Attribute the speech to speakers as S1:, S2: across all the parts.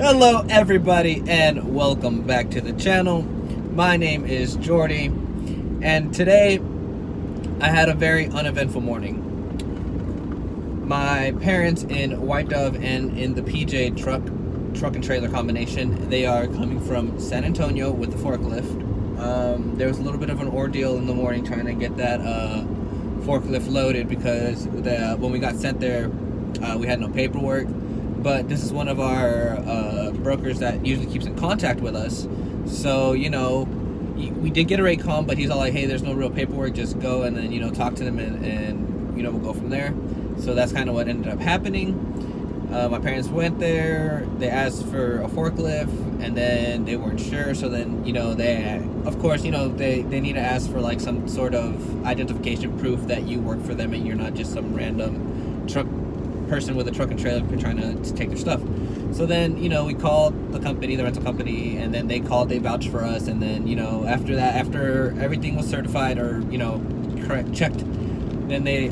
S1: Hello everybody and welcome back to the channel. My name is Jordy and today I had a very uneventful morning. My parents in White Dove and in the PJ truck and trailer combination, they are coming from San Antonio with the forklift. There was a little bit of an ordeal in the morning trying to get that forklift loaded because when we got sent there we had no paperwork. But this is one of our brokers that usually keeps in contact with us. So, you know, we did get a rate call, but he's all like, hey, there's no real paperwork, just go and then, you know, talk to them and you know, we'll go from there. So that's kind of what ended up happening. My parents went there, they asked for a forklift, and then they weren't sure. So then, you know, they, of course, you know, they need to ask for like some sort of identification proof that you work for them and you're not just some random truck person with a truck and trailer trying to take their stuff. So then, you know, we called the company, the rental company, and then they called, they vouched for us, and then, you know, after that, after everything was certified or, you know, correct, checked, then they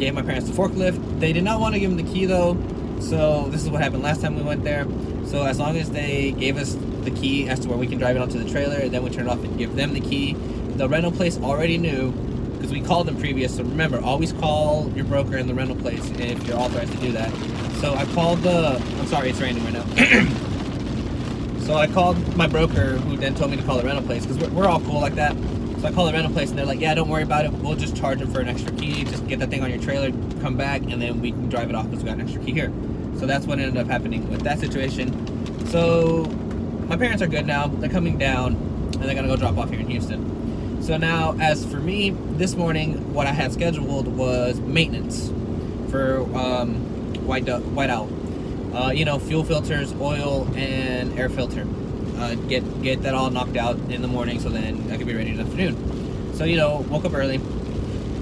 S1: gave my parents the forklift. They did not want to give them the key though, so this is what happened last time we went there. So as long as they gave us the key as to where we can drive it onto the trailer, then we turn it off and give them the key. The rental place already knew, because we called them previous. So remember, always call your broker in the rental place if you're authorized to do that. So I called I'm sorry, it's raining right now. So I called my broker, who then told me to call the rental place, because we're all cool like that. So I called the rental place and they're like, yeah, don't worry about it, we'll just charge them for an extra key, just get that thing on your trailer, come back, and then we can drive it off because we got an extra key here. So that's what ended up happening with that situation. So my parents are good now, they're coming down and they're gonna go drop off here in Houston. So now, as for me, this morning, what I had scheduled was maintenance for White Out. You know, fuel filters, oil, and air filter. Get that all knocked out in the morning, so then I could be ready in the afternoon. So, you know, woke up early,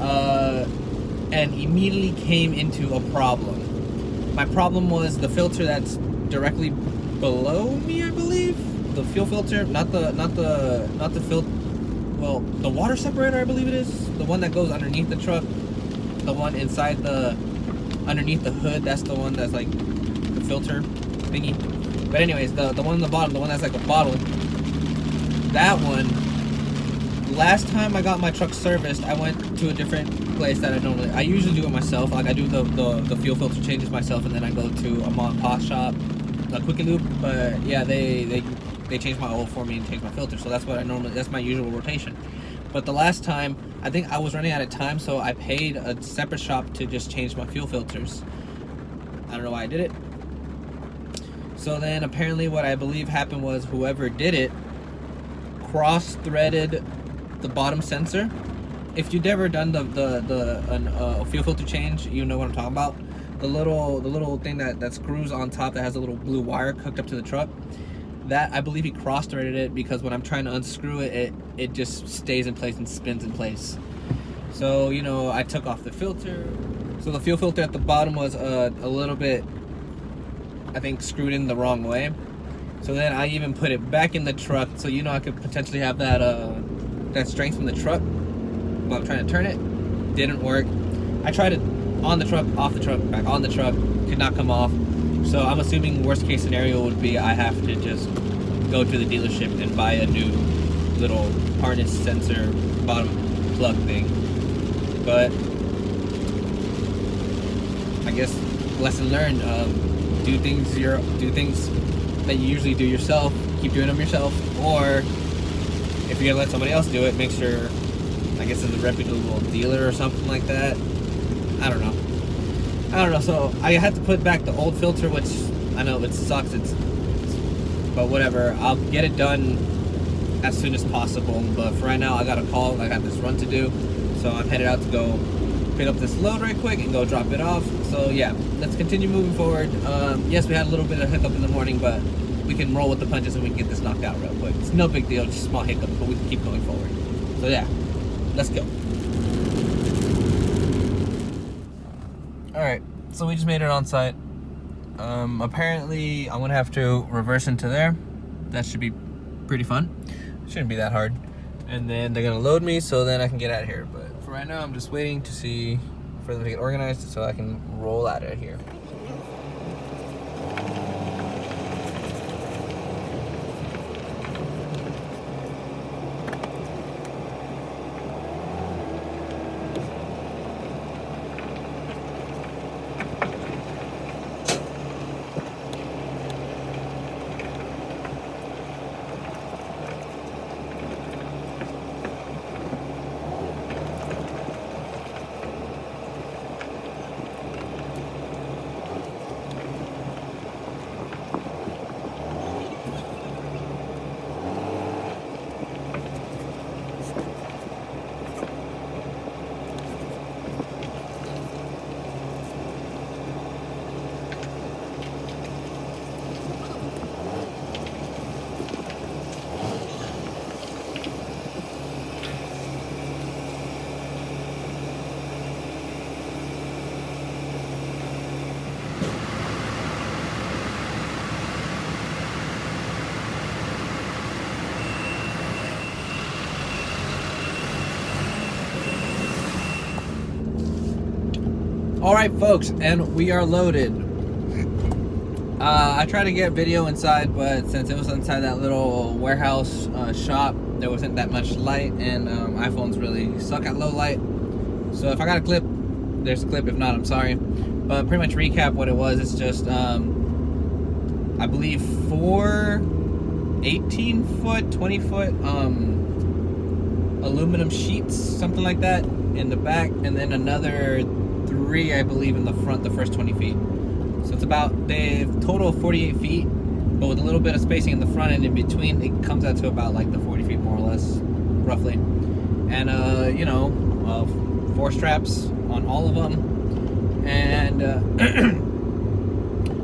S1: and immediately came into a problem. My problem was the filter that's directly below me, I believe. The fuel filter, not the filter. Well, the water separator, I believe it is, the one that goes underneath the truck, the one inside underneath the hood, that's the one that's like the filter thingy. But anyways, the one on the bottom, the one that's like a bottle, that one, last time I got my truck serviced, I went to a different place that I usually do it myself. Like I do the fuel filter changes myself, and then I go to a mom and pop shop, a Quickie Loop. But yeah, they changed my oil for me and changed my filter, so that's my usual rotation. But the last time, I think I was running out of time, so I paid a separate shop to just change my fuel filters. I don't know why I did it. So then apparently what I believe happened was whoever did it cross-threaded the bottom sensor. If you've ever done the fuel filter change, you know what I'm talking about. The little thing that screws on top that has a little blue wire hooked up to the truck. That, I believe he cross-threaded it, because when I'm trying to unscrew it, it just stays in place and spins in place. So, you know, I took off the filter. So the fuel filter at the bottom was a little bit, I think, screwed in the wrong way. So then I even put it back in the truck, so, you know, I could potentially have that strength from the truck while I'm trying to turn it. Didn't work. I tried it on the truck, off the truck, back on the truck, could not come off. So I'm assuming worst case scenario would be I have to just go to the dealership and buy a new little harness sensor bottom plug thing. But I guess lesson learned, do things that you usually do yourself, keep doing them yourself, or if you're gonna let somebody else do it, make sure, I guess, it's a reputable dealer or something like that. I don't know. So I had to put back the old filter, which I know it sucks, but whatever, I'll get it done as soon as possible. But for right now, I got a call, I got this run to do, so I'm headed out to go pick up this load right quick and go drop it off. So yeah, let's continue moving forward. Yes, we had a little bit of hiccup in the morning, but we can roll with the punches and we can get this knocked out real quick. It's no big deal, just small hiccups, but we can keep going forward. So yeah, let's go. Alright, so we just made it on site. Apparently I'm gonna have to reverse into there. That should be pretty fun. Shouldn't be that hard. And then they're gonna load me, so then I can get out of here. But for right now, I'm just waiting to see for them to get organized so I can roll out of here. Alright folks, and we are loaded. I tried to get video inside, but since it was inside that little warehouse shop, there wasn't that much light, and iPhones really suck at low light. So if I got a clip, there's a clip. If not, I'm sorry. But pretty much recap what it was. It's just, I believe 4 18-foot, 20-foot aluminum sheets, something like that, in the back, and then another 3, I believe, in the front, the first 20 feet. So it's about, they've total of 48 feet, but with a little bit of spacing in the front and in between, it comes out to about like the 40 feet more or less, roughly. And, 4 straps on all of them. And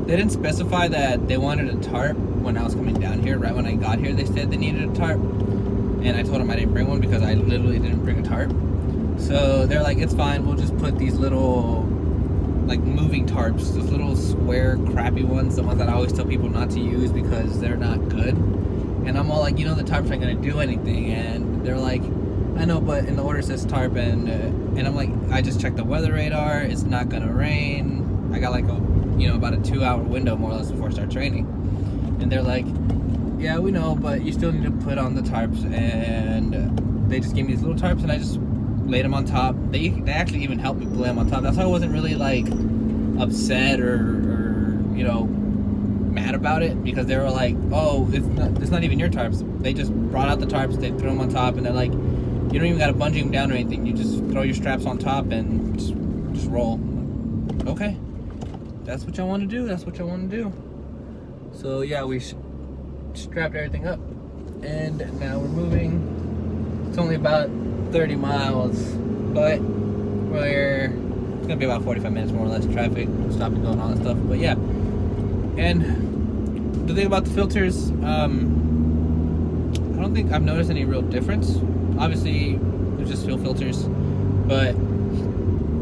S1: they didn't specify that they wanted a tarp when I was coming down here. Right when I got here, they said they needed a tarp. And I told them I didn't bring one because I literally didn't bring a tarp. So they're like, it's fine, we'll just put these little, like, moving tarps, those little square, crappy ones, the ones that I always tell people not to use because they're not good. And I'm all like, the tarps aren't gonna do anything. And they're like, I know, but in the order it says tarp, and I'm like, I just checked the weather radar, it's not gonna rain. I got like about a 2-hour window more or less before I start training. And they're like, yeah, we know, but you still need to put on the tarps. And they just gave me these little tarps, and I just laid them on top. They actually even helped me lay them on top. That's why I wasn't really like upset or mad about it, because they were like, oh, it's not even your tarps. They just brought out the tarps, they threw them on top, and they're like, you don't even got to bungee them down or anything. You just throw your straps on top and just roll. Okay, that's what y'all want to do. That's what y'all want to do. So yeah, we strapped everything up, and now we're moving. It's only about 30 miles, but it's gonna be about 45 minutes more or less. Traffic, stop and go, and all that stuff. But yeah, and the thing about the filters, I don't think I've noticed any real difference. Obviously, there's just fuel filters, but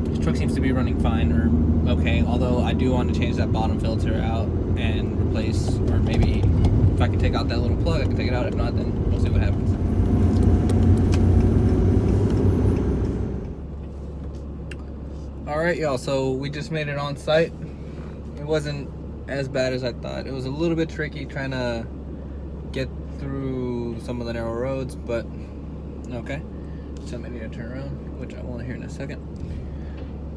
S1: this truck seems to be running fine, or okay. Although I do want to change that bottom filter out and replace, or maybe if I can take out that little plug, I can take it out. If not, then we'll see what happens. Alright, y'all, so we just made it on site. It wasn't as bad as I thought. It was a little bit tricky trying to get through some of the narrow roads, but okay. So I need to turn around, which I will here in a second.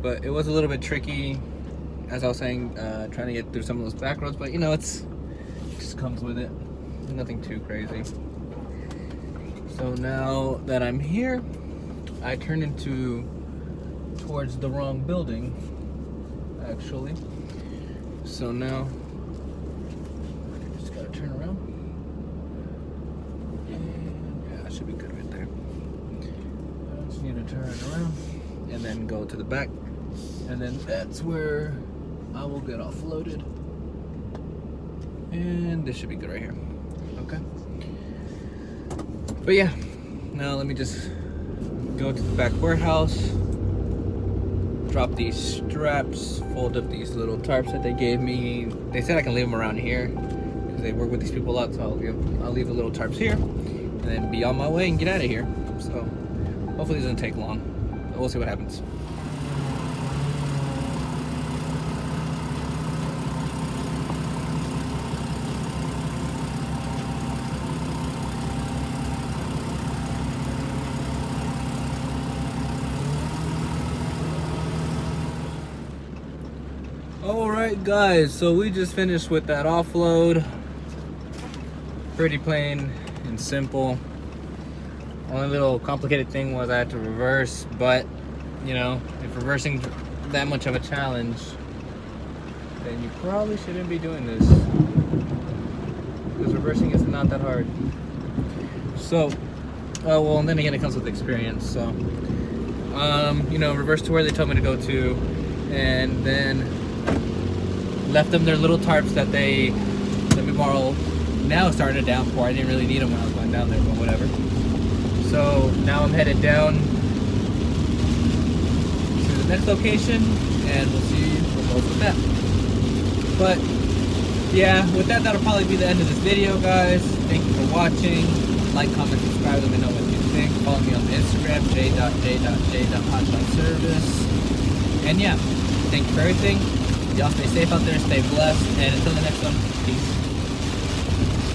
S1: But it was a little bit tricky, as I was saying, trying to get through some of those back roads, but it just comes with it. Nothing too crazy. So now that I'm here, I turned towards the wrong building, actually. So now, just gotta turn around. And yeah, that should be good right there. I just need to turn around and then go to the back. And then that's where I will get offloaded. And this should be good right here. Okay. But yeah, now let me just go to the back warehouse, drop these straps, fold up these little tarps that they gave me. They said I can leave them around here because they work with these people a lot, so I'll leave the little tarps here and then be on my way and get out of here. So hopefully it doesn't take long. We'll see what happens. Alright guys, so we just finished with that offload. Pretty plain and simple. Only little complicated thing was I had to reverse, but if reversing that much of a challenge, then you probably shouldn't be doing this, because reversing is not that hard. So well, and then again, it comes with experience. So reverse to where they told me to go to, and then left them their little tarps that they let me borrow. Now it's starting to downpour. I didn't really need them when I was going down there, but whatever. So now I'm headed down to the next location, and we'll see what goes with that. But yeah, with that, that'll probably be the end of this video, guys. Thank you for watching. Like, comment, subscribe, let me know what you think. Follow me on Instagram, j.j.j.hotshotservice. And yeah, Thank you for everything. Y'all stay safe out there, stay blessed, and until the next one, peace.